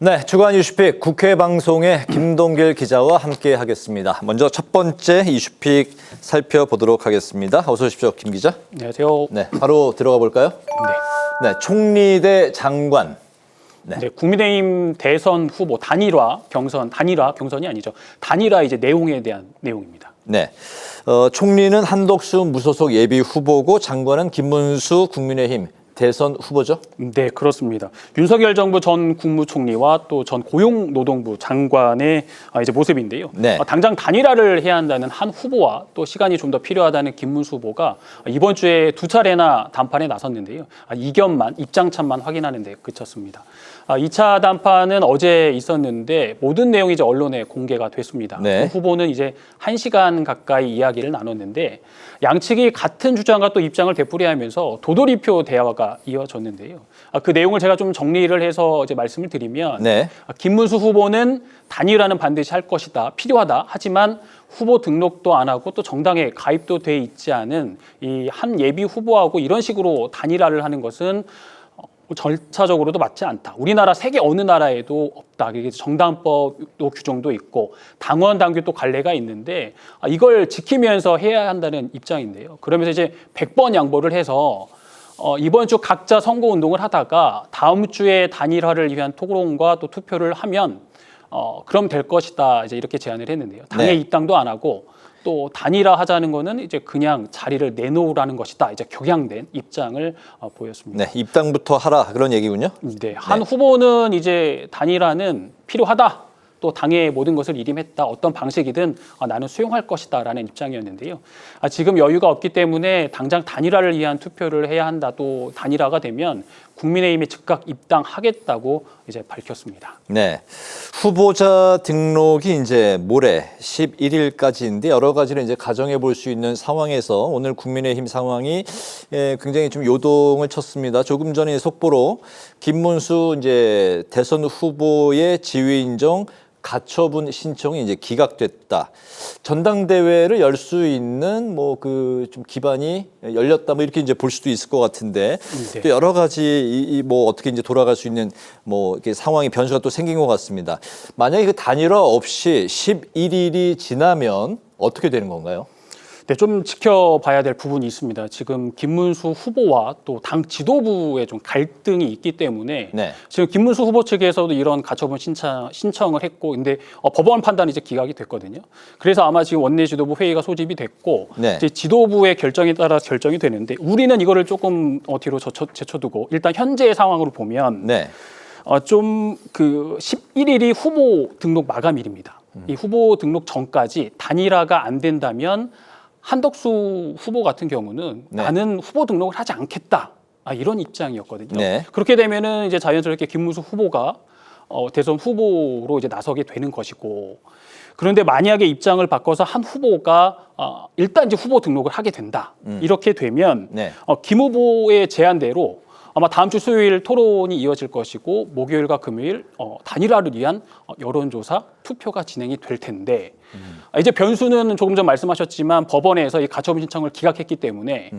네, 주간 이슈픽 국회 방송의 김동길 기자와 함께 하겠습니다. 먼저 첫 번째 이슈픽 살펴보도록 하겠습니다. 어서 오십시오, 김 기자. 안녕하세요. 네, 바로 들어가 볼까요? 네, 총리 대 장관. 네, 국민의힘 대선 후보 단일화 경선이 아니죠. 단일화 이제 내용에 대한 내용입니다. 네, 총리는 한덕수 무소속 예비 후보고 장관은 김문수 국민의힘 대선 후보죠? 네, 그렇습니다. 윤석열 정부 전 국무총리와 또 전 고용노동부 장관의 이제 모습인데요. 네. 당장 단일화를 해야 한다는 한 후보와 또 시간이 좀 더 필요하다는 김문수 후보가 이번 주에 두 차례나 담판에 나섰는데요. 이견만, 입장차만 확인하는 데 그쳤습니다. 2차 담판은 어제 있었는데 모든 내용이 이제 언론에 공개가 됐습니다. 네. 후보는 이제 1시간 가까이 이야기를 나눴는데 양측이 같은 주장과 또 입장을 되풀이하면서 도돌이표 대화가 이어졌는데요. 그 내용을 제가 좀 정리를 해서 이제 말씀을 드리면 네. 김문수 후보는 단일화는 반드시 할 것이다, 필요하다. 하지만 후보 등록도 안 하고 또 정당에 가입도 돼 있지 않은 이 한 예비 후보하고 이런 식으로 단일화를 하는 것은 절차적으로도 맞지 않다. 우리나라 세계 어느 나라에도 없다. 이게 정당법도 규정도 있고 당원 당규 또 관례가 있는데 이걸 지키면서 해야 한다는 입장인데요. 그러면서 이제 100번 양보를 해서 이번 주 각자 선거 운동을 하다가 다음 주에 단일화를 위한 토론과 또 투표를 하면 그럼 될 것이다. 이제 이렇게 제안을 했는데요. 당에 네. 입당도 안 하고 또 단일화 하자는 거는 이제 그냥 자리를 내놓으라는 것이다. 이제 격양된 입장을 보였습니다. 네, 입당부터 하라 그런 얘기군요. 네, 한 후보는 이제 단일화는 필요하다. 또 당의 모든 것을 일임했다. 어떤 방식이든 나는 수용할 것이다라는 입장이었는데요. 지금 여유가 없기 때문에 당장 단일화를 위한 투표를 해야 한다. 또 단일화가 되면 국민의힘에 즉각 입당하겠다고 이제 밝혔습니다. 네, 후보자 등록이 이제 모레 11일까지인데 여러 가지를 이제 가정해 볼 수 있는 상황에서 오늘 국민의힘 상황이 굉장히 좀 요동을 쳤습니다. 조금 전에 속보로 김문수 이제 대선 후보의 지위 인정 가처분 신청이 이제 기각됐다. 전당대회를 열 수 있는 뭐 그 좀 기반이 열렸다. 뭐 이렇게 이제 볼 수도 있을 것 같은데 네. 또 여러 가지 뭐 어떻게 이제 돌아갈 수 있는 뭐 이렇게 상황이 변수가 또 생긴 것 같습니다. 만약에 그 단일화 없이 11일이 지나면 어떻게 되는 건가요? 네, 좀 지켜봐야 될 부분이 있습니다. 지금 김문수 후보와 또 당 지도부에 좀 갈등이 있기 때문에 네. 지금 김문수 후보 측에서도 이런 가처분 신청을 했고, 근데 법원 판단이 이제 기각이 됐거든요. 그래서 아마 지금 원내 지도부 회의가 소집이 됐고, 네. 이제 지도부의 결정에 따라 결정이 되는데 우리는 이거를 조금 뒤로 제쳐두고 일단 현재의 상황으로 보면 네. 좀 그 11일이 후보 등록 마감일입니다. 이 후보 등록 전까지 단일화가 안 된다면 한덕수 후보 같은 경우는 네. 나는 후보 등록을 하지 않겠다. 이런 입장이었거든요. 네. 그렇게 되면은 이제 자연스럽게 김문수 후보가 대선 후보로 이제 나서게 되는 것이고, 그런데 만약에 입장을 바꿔서 한 후보가 일단 이제 후보 등록을 하게 된다. 이렇게 되면 네. 김 후보의 제안대로 아마 다음 주 수요일 토론이 이어질 것이고 목요일과 금요일 단일화를 위한 여론조사 투표가 진행이 될 텐데 이제 변수는 조금 전 말씀하셨지만 법원에서 이 가처분 신청을 기각했기 때문에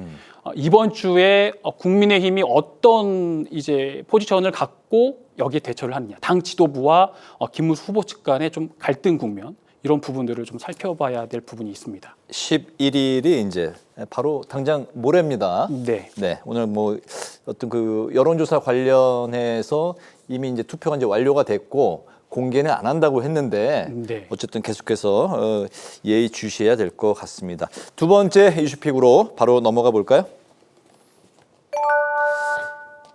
이번 주에 국민의힘이 어떤 이제 포지션을 갖고 여기에 대처를 하느냐, 당 지도부와 김문수 후보 측 간의 좀 갈등 국면, 이런 부분들을 좀 살펴봐야 될 부분이 있습니다. 11일이 이제 바로 당장 모레입니다. 네. 네, 오늘 뭐 어떤 그 여론조사 관련해서 이미 이제 투표가 이제 완료가 됐고 공개는 안 한다고 했는데 네. 어쨌든 계속해서 예의 주시해야 될 것 같습니다. 두 번째 이슈픽으로 바로 넘어가 볼까요?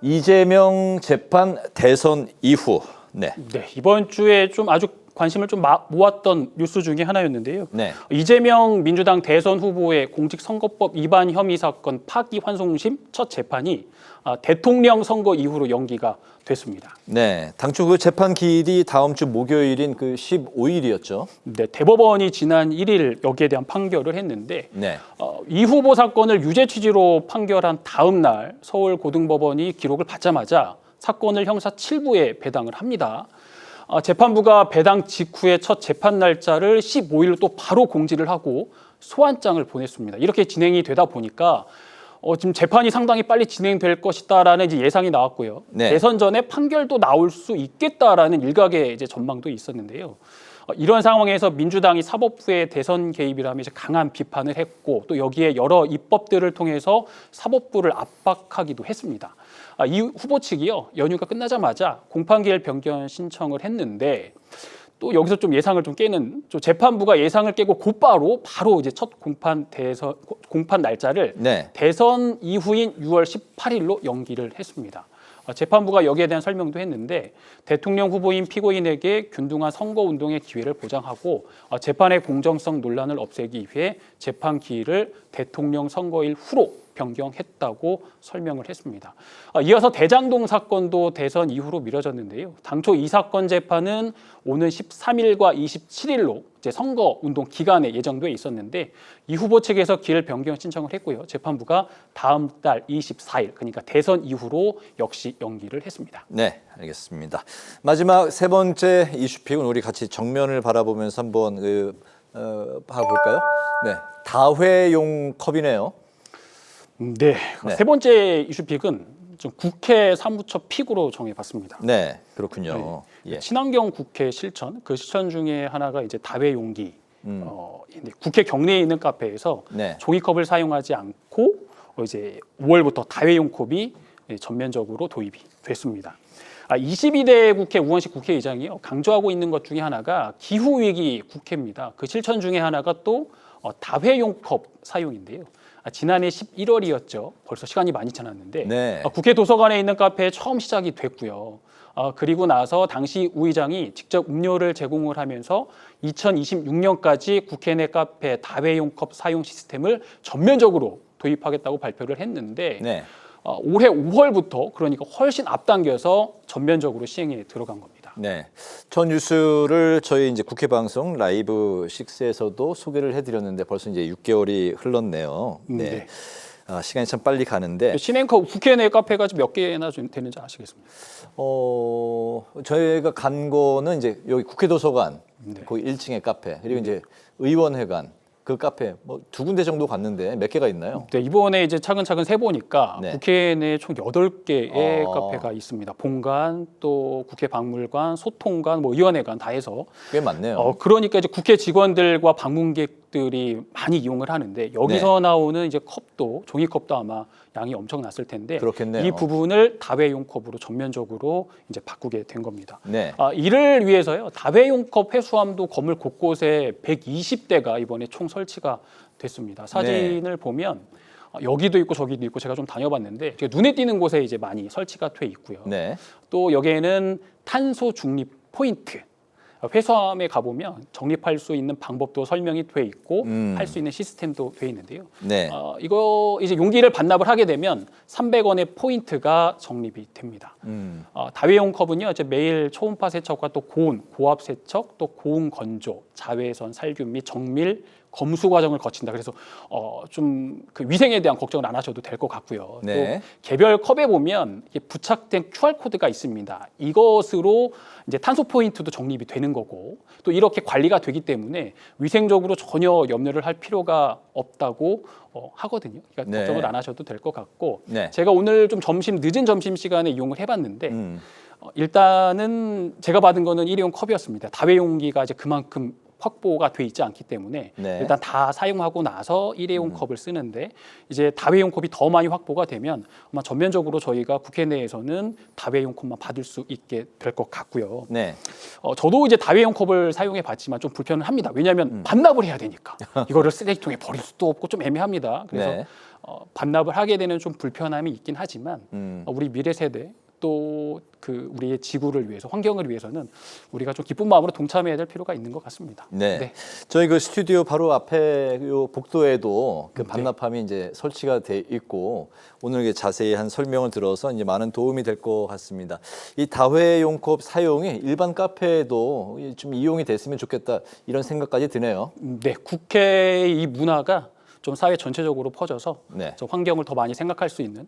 이재명 재판 대선 이후. 네. 네, 이번 주에 좀 아주 관심을 좀 모았던 뉴스 중에 하나였는데요. 네. 이재명 민주당 대선 후보의 공직선거법 위반 혐의 사건 파기환송심 첫 재판이 대통령 선거 이후로 연기가 됐습니다. 네. 당초 그 재판 기일이 다음 주 목요일인 그 15일이었죠. 네, 대법원이 지난 1일 여기에 대한 판결을 했는데 네. 이 후보 사건을 유죄 취지로 판결한 다음 날 서울고등법원이 기록을 받자마자 사건을 형사 7부에 배당을 합니다. 재판부가 배당 직후에 첫 재판 날짜를 15일로 또 바로 공지를 하고 소환장을 보냈습니다. 이렇게 진행이 되다 보니까 지금 재판이 상당히 빨리 진행될 것이다라는 이제 예상이 나왔고요. 네. 대선 전에 판결도 나올 수 있겠다라는 일각의 이제 전망도 있었는데요. 이런 상황에서 민주당이 사법부의 대선 개입이라며 이제 강한 비판을 했고 또 여기에 여러 입법들을 통해서 사법부를 압박하기도 했습니다. 이 후보 측이요 연휴가 끝나자마자 공판기일 변경 신청을 했는데 또 여기서 좀 예상을 좀 깨는 좀 재판부가 예상을 깨고 곧바로 바로 이제 첫 공판 날짜를 네. 대선 이후인 6월 18일로 연기를 했습니다. 재판부가 여기에 대한 설명도 했는데 대통령 후보인 피고인에게 균등한 선거 운동의 기회를 보장하고 재판의 공정성 논란을 없애기 위해 재판 기일을 대통령 선거일 후로 변경했다고 설명을 했습니다. 이어서 대장동 사건도 대선 이후로 미뤄졌는데요. 당초 이 사건 재판은 오는 13일과 27일로 이제 선거 운동 기간에 예정돼 있었는데 이 후보 측에서 기일 변경 신청을 했고요. 재판부가 다음 달 24일 그러니까 대선 이후로 역시 연기를 했습니다. 네, 알겠습니다. 마지막 세 번째 이슈픽은 우리 같이 정면을 바라보면서 한번 봐볼까요? 네, 다회용 컵이네요. 네, 네. 세 번째 이슈픽은 좀 국회 사무처 픽으로 정해봤습니다. 네, 그렇군요. 예. 친환경 국회 실천, 그 실천 중에 하나가 이제 다회용기. 국회 경내에 있는 카페에서 네. 종이컵을 사용하지 않고 이제 5월부터 다회용 컵이 전면적으로 도입이 됐습니다. 22대 국회 우원식 국회의장이요 강조하고 있는 것 중에 하나가 기후 위기 국회입니다. 그 실천 중에 하나가 또 다회용 컵 사용인데요. 지난해 11월이었죠. 벌써 시간이 많이 지났는데 네. 국회 도서관에 있는 카페에 처음 시작이 됐고요. 그리고 나서 당시 우 의장이 직접 음료를 제공을 하면서 2026년까지 국회 내 카페 다회용 컵 사용 시스템을 전면적으로 도입하겠다고 발표를 했는데 네. 올해 5월부터 그러니까 훨씬 앞당겨서 전면적으로 시행에 들어간 겁니다. 네. 전 뉴스를 저희 이제 국회 방송 라이브 6에서도 소개를 해드렸는데 벌써 이제 6개월이 흘렀네요. 네. 시간이 참 빨리 가는데. 신앵커 국회 내 카페가 몇 개나 되는지 아시겠습니까? 저희가 간 거는 이제 여기 국회 도서관, 네. 거기 1층의 카페, 그리고 이제 의원회관, 그 카페 뭐 2군데 정도 갔는데 몇 개가 있나요? 네, 이번에 이제 차근차근 세보니까 네. 국회 내에 총 8개의 아. 카페가 있습니다. 본관, 또 국회 박물관, 소통관, 뭐 의원회관 다 해서. 꽤 많네요. 그러니까 이제 국회 직원들과 방문객들이 많이 이용을 하는데 여기서 나오는 이제 컵도 종이컵도 아마 양이 엄청났을 텐데 그렇겠네요. 이 부분을 다회용 컵으로 전면적으로 이제 바꾸게 된 겁니다. 네. 이를 위해서요 다회용 컵 회수함도 건물 곳곳에 120대가 이번에 총 설치가 됐습니다. 사진을 보면 여기도 있고 저기도 있고 제가 좀 다녀봤는데 제가 눈에 띄는 곳에 이제 많이 설치가 돼 있고요. 네. 또 여기에는 탄소 중립 포인트. 회수함에 가보면 적립할 수 있는 방법도 설명이 돼 있고 할 수 있는 시스템도 돼 있는데요. 네. 이거 이제 용기를 반납을 하게 되면 300원의 포인트가 적립이 됩니다. 다회용 컵은요, 이제 매일 초음파 세척과 또 고온, 고압 세척, 또 고온 건조, 자외선 살균 및 정밀 검수 과정을 거친다. 그래서 좀 그 위생에 대한 걱정을 안 하셔도 될 것 같고요. 네. 또 개별 컵에 보면 이게 부착된 QR 코드가 있습니다. 이것으로 이제 탄소 포인트도 적립이 되는 거고 또 이렇게 관리가 되기 때문에 위생적으로 전혀 염려를 할 필요가 없다고 하거든요. 그러니까 네. 걱정을 안 하셔도 될 것 같고 네. 제가 오늘 좀 늦은 점심 시간에 이용을 해봤는데 일단은 제가 받은 거는 일회용 컵이었습니다. 다회용기가 이제 그만큼 확보가 돼 있지 않기 때문에 네. 일단 다 사용하고 나서 일회용 컵을 쓰는데 이제 다회용 컵이 더 많이 확보가 되면 아마 전면적으로 저희가 국회 내에서는 다회용 컵만 받을 수 있게 될 것 같고요. 네. 저도 이제 다회용 컵을 사용해 봤지만 좀 불편은 합니다. 왜냐하면 반납을 해야 되니까 이거를 쓰레기통에 버릴 수도 없고 좀 애매합니다. 그래서 네. 반납을 하게 되는 좀 불편함이 있긴 하지만 우리 미래 세대 또 그 우리의 지구를 위해서 환경을 위해서는 우리가 좀 기쁜 마음으로 동참해야 될 필요가 있는 것 같습니다. 네. 저희 그 스튜디오 바로 앞에 요 복도에도 그 반납함이 이제 설치가 돼 있고 오늘 이게 자세히 한 설명을 들어서 이제 많은 도움이 될 것 같습니다. 이 다회용 컵 사용이 일반 카페에도 좀 이용이 됐으면 좋겠다 이런 생각까지 드네요. 네, 국회의 이 문화가 좀 사회 전체적으로 퍼져서 네. 저 환경을 더 많이 생각할 수 있는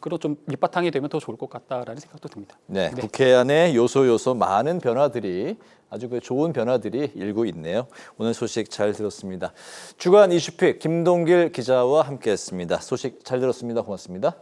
그런 좀 밑바탕이 되면 더 좋을 것 같다라는 생각도 듭니다. 네, 국회 안에 요소 많은 변화들이 아주 좋은 변화들이 일고 있네요. 오늘 소식 잘 들었습니다. 주간 이슈픽 김동길 기자와 함께했습니다. 소식 잘 들었습니다. 고맙습니다.